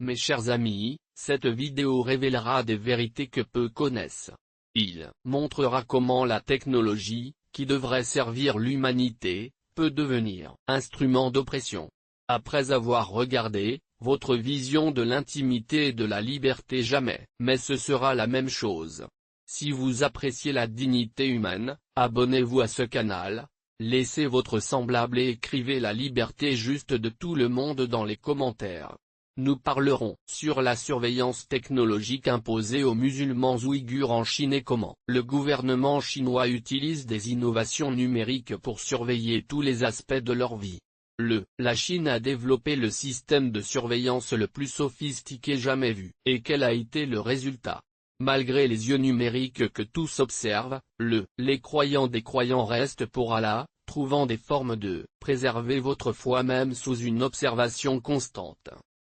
Mes chers amis, cette vidéo révélera des vérités que peu connaissent. Il montrera comment la technologie, qui devrait servir l'humanité, peut devenir instrument d'oppression. Après avoir regardé, votre vision de l'intimité et de la liberté jamais, mais ce sera la même chose. Si vous appréciez la dignité humaine, abonnez-vous à ce canal, laissez votre semblable et écrivez la liberté juste de tout le monde dans les commentaires. Nous parlerons sur la surveillance technologique imposée aux musulmans ouïghurs en Chine et comment le gouvernement chinois utilise des innovations numériques pour surveiller tous les aspects de leur vie. La Chine a développé le système de surveillance le plus sophistiqué jamais vu, et quel a été le résultat? Malgré les yeux numériques que tous observent, les croyants des croyants restent pour Allah, trouvant des formes de préserver votre foi même sous une observation constante.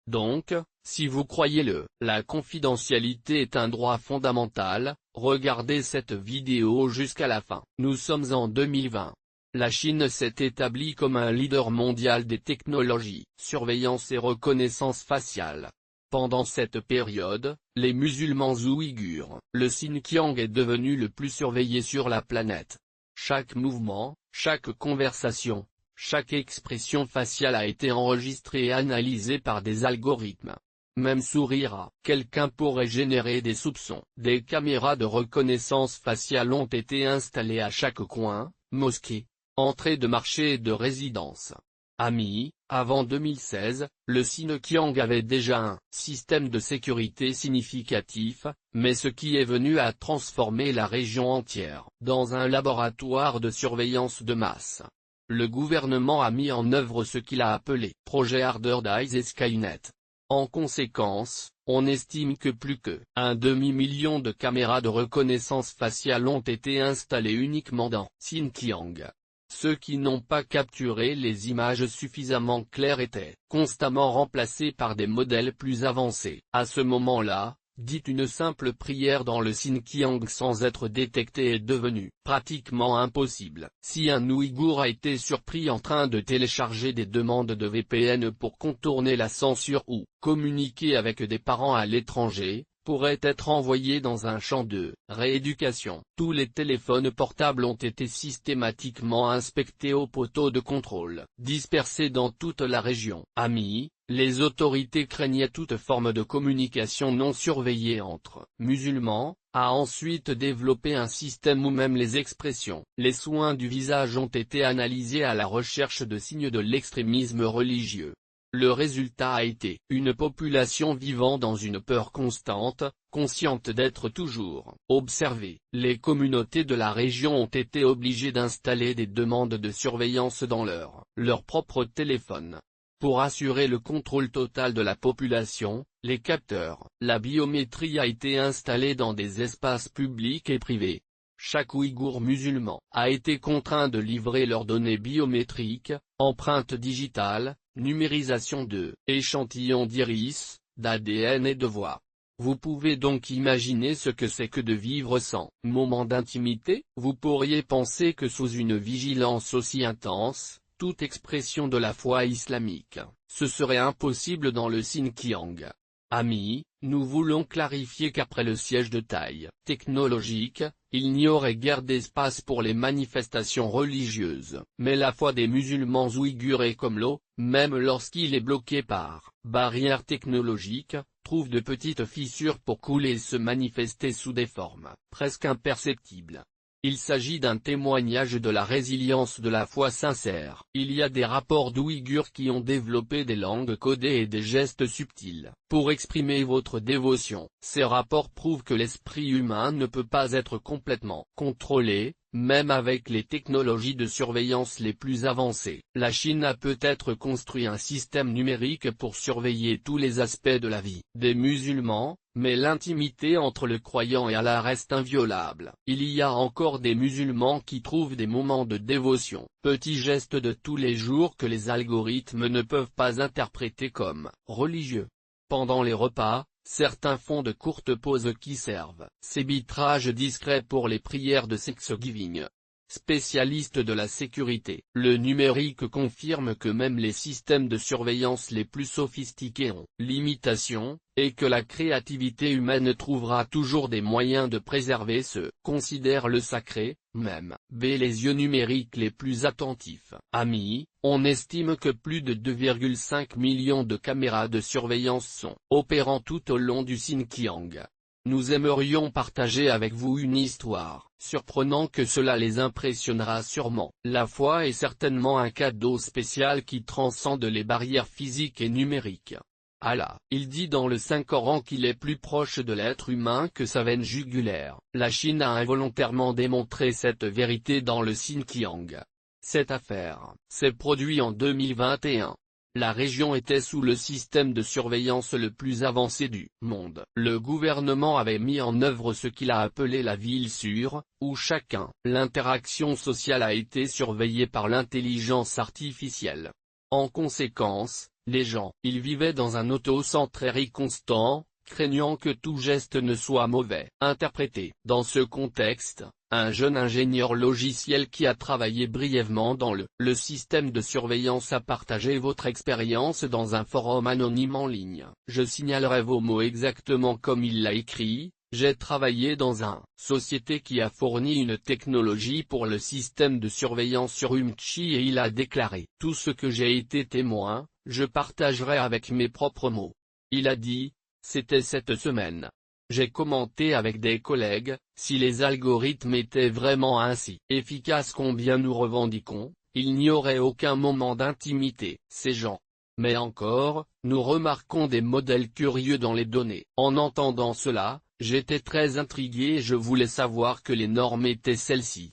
Donc, si vous croyez la confidentialité est un droit fondamental, regardez cette vidéo jusqu'à la fin. Nous sommes en 2020. La Chine s'est établie comme un leader mondial des technologies, surveillance et reconnaissance faciale. Pendant cette période, les musulmans ouïghurs, le Xinjiang est devenu le plus surveillé sur la planète. Chaque mouvement, chaque conversation, chaque expression faciale a été enregistrée et analysée par des algorithmes. Même sourire quelqu'un pourrait générer des soupçons. Des caméras de reconnaissance faciale ont été installées à chaque coin, mosquée, entrée de marché et de résidence. Amis, avant 2016, le Xinjiang avait déjà un système de sécurité significatif, mais ce qui est venu a transformé la région entière dans un laboratoire de surveillance de masse. Le gouvernement a mis en œuvre ce qu'il a appelé « Projet Ardeur d'Eyes et Skynet ». En conséquence, on estime que plus qu'un demi-million de caméras de reconnaissance faciale ont été installées uniquement dans Xinjiang. Ceux qui n'ont pas capturé les images suffisamment claires étaient constamment remplacés par des modèles plus avancés. À ce moment-là, dites une simple prière dans le Xinjiang sans être détecté est devenu pratiquement impossible. Si un Ouïghour a été surpris en train de télécharger des demandes de VPN pour contourner la censure ou communiquer avec des parents à l'étranger, pourrait être envoyé dans un champ de rééducation. Tous les téléphones portables ont été systématiquement inspectés au poteau de contrôle, dispersés dans toute la région. Amis, les autorités craignaient toute forme de communication non surveillée entre musulmans, a ensuite développé un système où même les expressions, les soins du visage ont été analysés à la recherche de signes de l'extrémisme religieux. Le résultat a été une population vivant dans une peur constante, consciente d'être toujours observée. Les communautés de la région ont été obligées d'installer des demandes de surveillance dans leur propre téléphone. Pour assurer le contrôle total de la population, les capteurs, la biométrie a été installée dans des espaces publics et privés. Chaque Ouïghour musulman a été contraint de livrer leurs données biométriques, empreintes digitales, numérisation de échantillons d'iris, d'ADN et de voix. Vous pouvez donc imaginer ce que c'est que de vivre sans moment d'intimité. Vous pourriez penser que sous une vigilance aussi intense, toute expression de la foi islamique, ce serait impossible dans le Xinjiang. Amis, nous voulons clarifier qu'après le siège de taille technologique, il n'y aurait guère d'espace pour les manifestations religieuses. Mais la foi des musulmans ouïghurs est comme l'eau, même lorsqu'il est bloqué par barrières technologiques, trouve de petites fissures pour couler et se manifester sous des formes presque imperceptibles. Il s'agit d'un témoignage de la résilience de la foi sincère. Il y a des rapports d'Ouïghurs qui ont développé des langues codées et des gestes subtils pour exprimer votre dévotion. Ces rapports prouvent que l'esprit humain ne peut pas être complètement contrôlé, même avec les technologies de surveillance les plus avancées. La Chine a peut-être construit un système numérique pour surveiller tous les aspects de la vie des musulmans, mais l'intimité entre le croyant et Allah reste inviolable. Il y a encore des musulmans qui trouvent des moments de dévotion, petits gestes de tous les jours que les algorithmes ne peuvent pas interpréter comme religieux. Pendant les repas, certains font de courtes pauses qui servent. Ces arbitrages discrets pour les prières de Thanksgiving. spécialiste de la sécurité. Le numérique confirme que même les systèmes de surveillance les plus sophistiqués ont limitations, et que la créativité humaine trouvera toujours des moyens de préserver ce considère le sacré, même. B. Les yeux numériques les plus attentifs. Amis, on estime que plus de 2,5 millions de caméras de surveillance sont opérant tout au long du Xinjiang. Nous aimerions partager avec vous une histoire, surprenant que cela les impressionnera sûrement. La foi est certainement un cadeau spécial qui transcende les barrières physiques et numériques. Allah, il dit dans le Saint-Coran qu'il est plus proche de l'être humain que sa veine jugulaire. La Chine a involontairement démontré cette vérité dans le Xinjiang. Cette affaire s'est produite en 2021. La région était sous le système de surveillance le plus avancé du monde. Le gouvernement avait mis en œuvre ce qu'il a appelé la ville sûre, où l'interaction sociale a été surveillée par l'intelligence artificielle. En conséquence, les gens, ils vivaient dans un auto-centré constant, craignant que tout geste ne soit mauvais interprété. Dans ce contexte, un jeune ingénieur logiciel qui a travaillé brièvement dans le système de surveillance a partagé votre expérience dans un forum anonyme en ligne. Je signalerai vos mots exactement comme il l'a écrit. J'ai travaillé dans une société qui a fourni une technologie pour le système de surveillance sur Urumqi et il a déclaré « Tout ce que j'ai été témoin, je partagerai avec mes propres mots ». Il a dit « C'était cette semaine. J'ai commenté avec des collègues, si les algorithmes étaient vraiment ainsi efficaces combien nous revendiquons, il n'y aurait aucun moment d'intimité, ces gens. Mais encore, nous remarquons des modèles curieux dans les données. En entendant cela, j'étais très intrigué et je voulais savoir que les normes étaient celles-ci.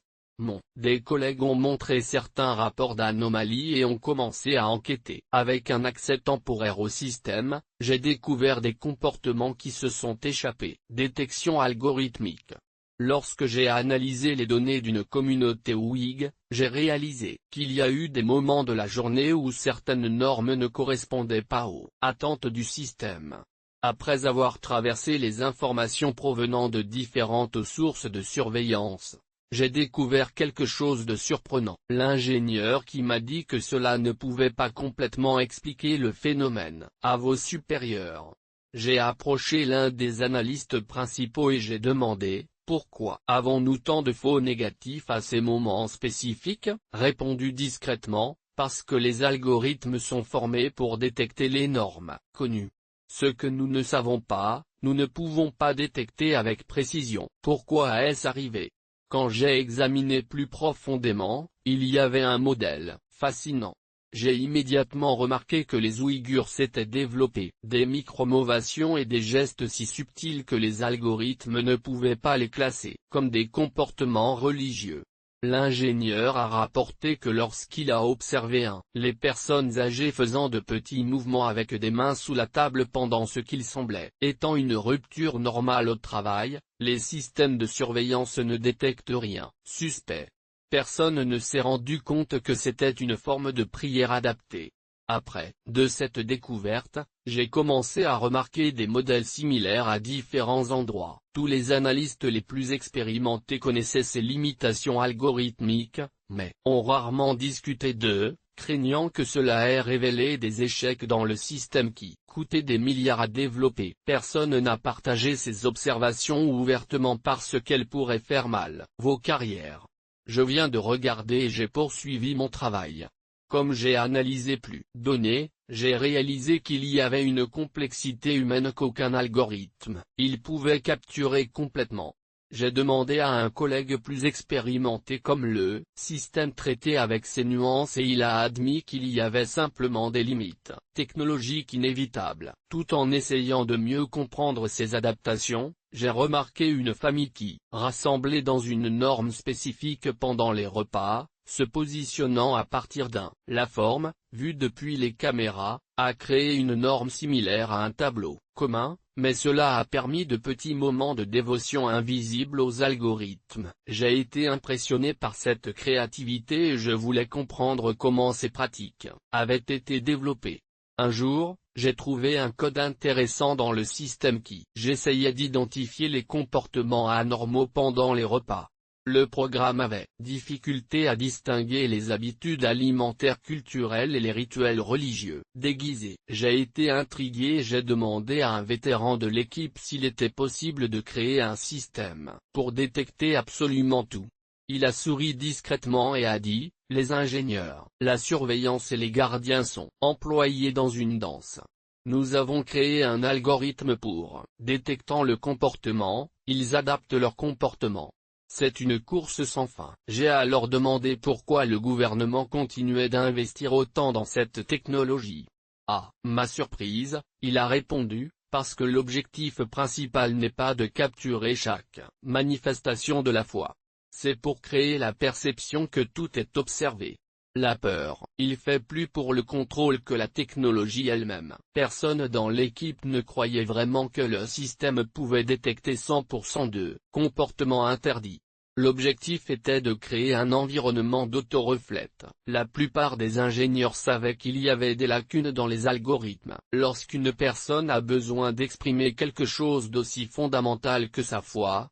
Des collègues ont montré certains rapports d'anomalies et ont commencé à enquêter. Avec un accès temporaire au système, j'ai découvert des comportements qui se sont échappés. Détection algorithmique. Lorsque j'ai analysé les données d'une communauté Ouïghour, j'ai réalisé qu'il y a eu des moments de la journée où certaines normes ne correspondaient pas aux attentes du système. Après avoir traversé les informations provenant de différentes sources de surveillance, j'ai découvert quelque chose de surprenant. L'ingénieur qui m'a dit que cela ne pouvait pas complètement expliquer le phénomène. À vos supérieurs. J'ai approché l'un des analystes principaux et j'ai demandé, pourquoi avons-nous tant de faux négatifs à ces moments spécifiques? Répondu discrètement, parce que les algorithmes sont formés pour détecter les normes connues. Ce que nous ne savons pas, nous ne pouvons pas détecter avec précision. Pourquoi est-ce arrivé? Quand j'ai examiné plus profondément, il y avait un modèle fascinant. J'ai immédiatement remarqué que les Ouïghours s'étaient développés des micro-movations et des gestes si subtils que les algorithmes ne pouvaient pas les classer comme des comportements religieux. L'ingénieur a rapporté que lorsqu'il a observé les personnes âgées faisant de petits mouvements avec des mains sous la table pendant ce qu'il semblait étant une rupture normale au travail, les systèmes de surveillance ne détectent rien suspect. Personne ne s'est rendu compte que c'était une forme de prière adaptée. Après cette découverte, j'ai commencé à remarquer des modèles similaires à différents endroits. Tous les analystes les plus expérimentés connaissaient ces limitations algorithmiques, mais ont rarement discuté d'eux, craignant que cela ait révélé des échecs dans le système qui coûtait des milliards à développer. Personne n'a partagé ces observations ouvertement parce qu'elles pourraient faire mal vos carrières. Je viens de regarder et j'ai poursuivi mon travail. Comme j'ai analysé plus de données, j'ai réalisé qu'il y avait une complexité humaine qu'aucun algorithme il pouvait capturer complètement. J'ai demandé à un collègue plus expérimenté comme le système traité avec ces nuances et il a admis qu'il y avait simplement des limites technologiques inévitables. Tout en essayant de mieux comprendre ces adaptations, j'ai remarqué une famille qui, rassemblée dans une norme spécifique pendant les repas, se positionnant à partir la forme, vue depuis les caméras, a créé une norme similaire à un tableau commun, mais cela a permis de petits moments de dévotion invisibles aux algorithmes. J'ai été impressionné par cette créativité et je voulais comprendre comment ces pratiques avaient été développées. Un jour, j'ai trouvé un code intéressant dans le système j'essayait d'identifier les comportements anormaux pendant les repas. Le programme avait difficulté à distinguer les habitudes alimentaires culturelles et les rituels religieux déguisés. J'ai été intrigué et j'ai demandé à un vétéran de l'équipe s'il était possible de créer un système pour détecter absolument tout. Il a souri discrètement et a dit, « Les ingénieurs, la surveillance et les gardiens sont employés dans une danse. Nous avons créé un algorithme pour, détectant le comportement, ils adaptent leur comportement. C'est une course sans fin. » J'ai alors demandé pourquoi le gouvernement continuait d'investir autant dans cette technologie. À ma surprise, il a répondu, parce que l'objectif principal n'est pas de capturer chaque manifestation de la foi. C'est pour créer la perception que tout est observé. La peur, il fait plus pour le contrôle que la technologie elle-même. Personne dans l'équipe ne croyait vraiment que le système pouvait détecter 100% de comportements interdits. L'objectif était de créer un environnement d'autoreflète. La plupart des ingénieurs savaient qu'il y avait des lacunes dans les algorithmes. Lorsqu'une personne a besoin d'exprimer quelque chose d'aussi fondamental que sa foi,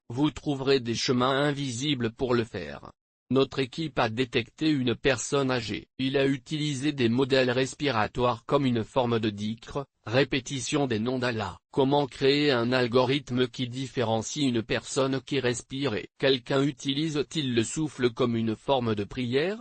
vous trouverez des chemins invisibles pour le faire. Notre équipe a détecté une personne âgée. Il a utilisé des modèles respiratoires comme une forme de dhikr, répétition des noms d'Allah. Comment créer un algorithme qui différencie une personne qui respire et quelqu'un utilise-t-il le souffle comme une forme de prière?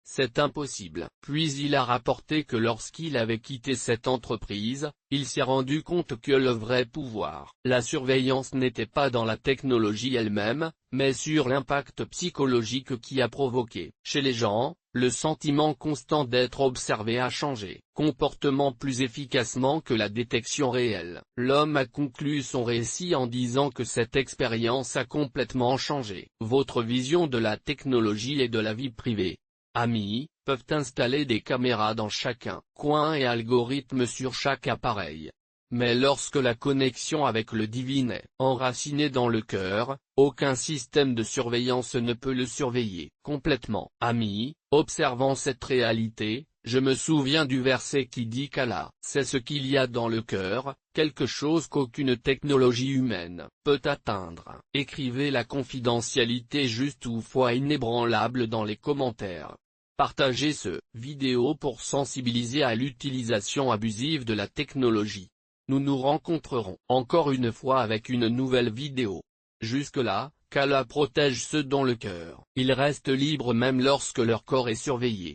C'est impossible. Puis il a rapporté que lorsqu'il avait quitté cette entreprise, il s'est rendu compte que le vrai pouvoir, la surveillance n'était pas dans la technologie elle-même, mais sur l'impact psychologique qui a provoqué. Chez les gens, le sentiment constant d'être observé a changé, comportement plus efficacement que la détection réelle. L'homme a conclu son récit en disant que cette expérience a complètement changé votre vision de la technologie et de la vie privée. Amis, peuvent installer des caméras dans chacun coin et algorithmes sur chaque appareil. Mais lorsque la connexion avec le divin est enracinée dans le cœur, aucun système de surveillance ne peut le surveiller complètement. Amis, observant cette réalité, je me souviens du verset qui dit qu'Allah c'est ce qu'il y a dans le cœur, quelque chose qu'aucune technologie humaine peut atteindre. Écrivez la confidentialité juste ou foi inébranlable dans les commentaires. Partagez ce vidéo pour sensibiliser à l'utilisation abusive de la technologie. Nous nous rencontrerons encore une fois avec une nouvelle vidéo. Jusque-là, qu'Allah protège ceux dont le cœur. Ils restent libres même lorsque leur corps est surveillé.